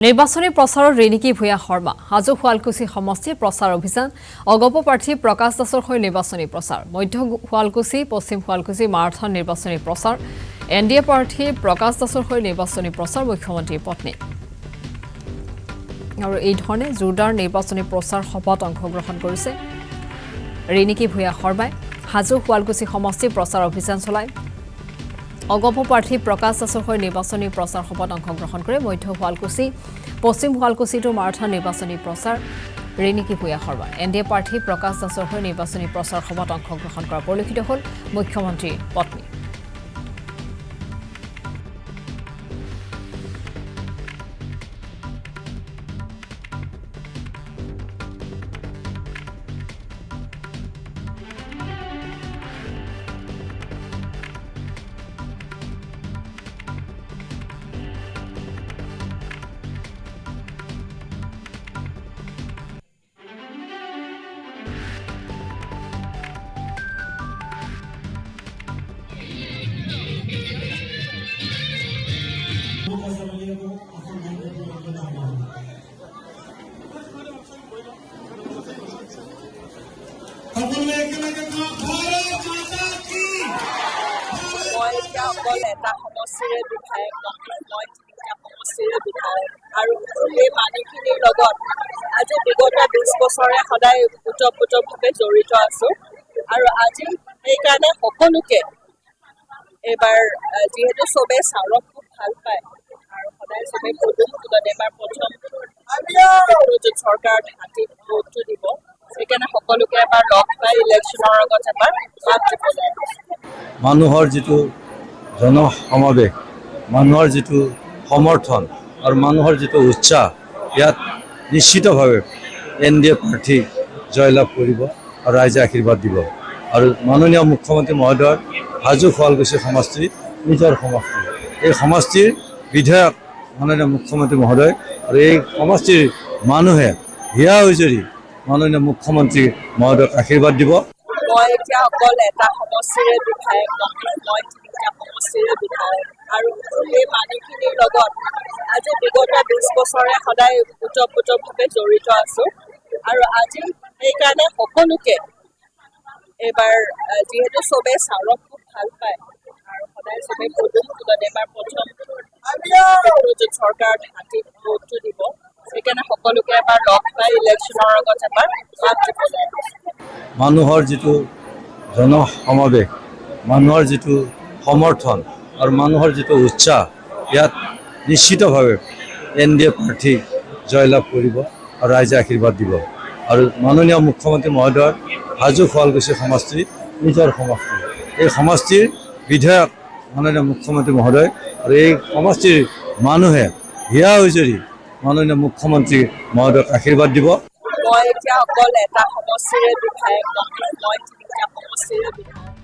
নিৰ্বাচনী প্ৰচাৰৰ ৰেণিকী ভূঞা শৰ্মা হাজো শুৱালকুছি সমষ্টিৰ প্ৰচাৰ অভিযান অগপ প্ৰাৰ্থী প্ৰকাশ দাসৰ হৈ নিৰ্বাচনী প্ৰচাৰ মধ্য শুৱালকুছি পশ্চিম শুৱালকুছি মাৰাথন নিৰ্বাচনী প্ৰচাৰ এনডিএ প্ৰাৰ্থী প্ৰকাশ দাসৰ হৈ নিৰ্বাচনী প্ৰচাৰ মুখ্যমন্ত্ৰীৰ পত্নী আৰু এই ধৰণে জোৰদাৰ নিৰ্বাচনী প্ৰচাৰ সভাত অংশগ্ৰহণ কৰিছে ৰেণিকী ভূঞা শৰ্মাই হাজো শুৱালকুছি সমষ্টিৰ প্ৰচাৰ অভিযান চলায় অগপ প্ৰাৰ্থী প্ৰকাশ দাসৰ হৈ নিৰ্বাচনী প্ৰচাৰ সভাত অংশগ্ৰহণ কৰে মধ্য শুৱালকুছি পশ্চিম শুৱালকুছিতো মাৰাথন নিৰ্বাচনী প্ৰচাৰ ৰেণিকী ভূঞা শৰ্মা এনডিএ প্ৰাৰ্থী প্ৰকাশ দাসৰ হৈ নিৰ্বাচনী প্ৰচাৰ সভাত অংশগ্ৰহণ কৰা পৰিলক্ষিত হ'ল মুখ্যমন্ত্ৰীৰ পত্নী অকল এটা সমষ্টিৰে বিধায়ক নহয় মই তিনিটা সমষ্টিৰে বিধায়ক আৰু এই মানুহখিনিৰ লগত আজি বিগত 20 বছৰে সদায় ওতঃপ্ৰোতভাৱে জড়িত আছো আৰু আজি সেইকাৰণে সকলোকে এইবাৰ যিহেতু চবে চাউলক খুব ভাল পায় আৰু সদায় চবে ভোটত এবাৰ প্ৰথম চৰকাৰত হাতীত ভোটটো দিব সেইকাৰণে সকলোকে এবাৰ লগ পাই ইলেকশ্যনৰ আগত এবাৰ মাত দিব লাগিব মানুহৰ যিটো জনসমাৱেশ মানুহৰ যিটো সমৰ্থন আৰু মানুহৰ যিটো উৎসাহ ইয়াত নিশ্চিতভাৱে এনডিএ প্ৰাৰ্থী জয়লাভ কৰিব আৰু ৰাইজে আশীৰ্বাদ দিব আৰু মাননীয় মুখ্যমন্ত্ৰী মহোদয়ৰ হাজো শুৱালকুছি সমষ্টি নিজৰ সমষ্টি এই সমষ্টিৰ বিধায়ক মাননীয় মুখ্যমন্ত্ৰী মহোদয় আৰু এই সমষ্টিৰ মানুহে হিয়া উজৰি মাননীয় মুখ্যমন্ত্ৰী মহোদয়ক আশীৰ্বাদ দিব মই এতিয়া অকল এটা সমষ্টিৰে বিধায়ক নহয় মই তিনিটা সমষ্টিৰে বিধায়ক আৰু এই মানুহখিনিৰ লগত আজি বিগত 20 বছৰে সদায় ওতঃপ্ৰোতভাৱে জড়িত আছো আৰু আজি সেইকাৰণে সকলোকে এইবাৰ যিহেতু চবে চাউলক খুব ভাল পায় আৰু সদায় চবে ভোটত এবাৰ প্ৰথম চৰকাৰত হাতীত ভোটটো দিব সেইকাৰণে সকলোকে এবাৰ লগ পাই ইলেকশ্যনৰ আগত এবাৰ মাত দিব লাগিব মানুহৰ যিটো জনসমাৱেশ মানুহৰ যিটো সমৰ্থন আৰু মানুহৰ যিটো উৎসাহ ইয়াত নিশ্চিতভাৱে এনডিএ প্ৰাৰ্থী জয়লাভ কৰিব আৰু ৰাইজে আশীৰ্বাদ দিব আৰু মাননীয় মুখ্যমন্ত্ৰী মহোদয়ৰ হাজো শুৱালকুছি সমষ্টি নিজৰ সমষ্টি এই সমষ্টিৰ বিধায়ক মাননীয় মুখ্যমন্ত্ৰী মহোদয় আৰু এই সমষ্টিৰ মানুহে হিয়া উজৰি মাননীয় মুখ্যমন্ত্ৰী মহোদয়ক আশীৰ্বাদ দিব মই এতিয়া অকল এটা সমষ্টিৰে বিধায়ক নহয় মই তিনিটা সমষ্টিৰে বিধায়ক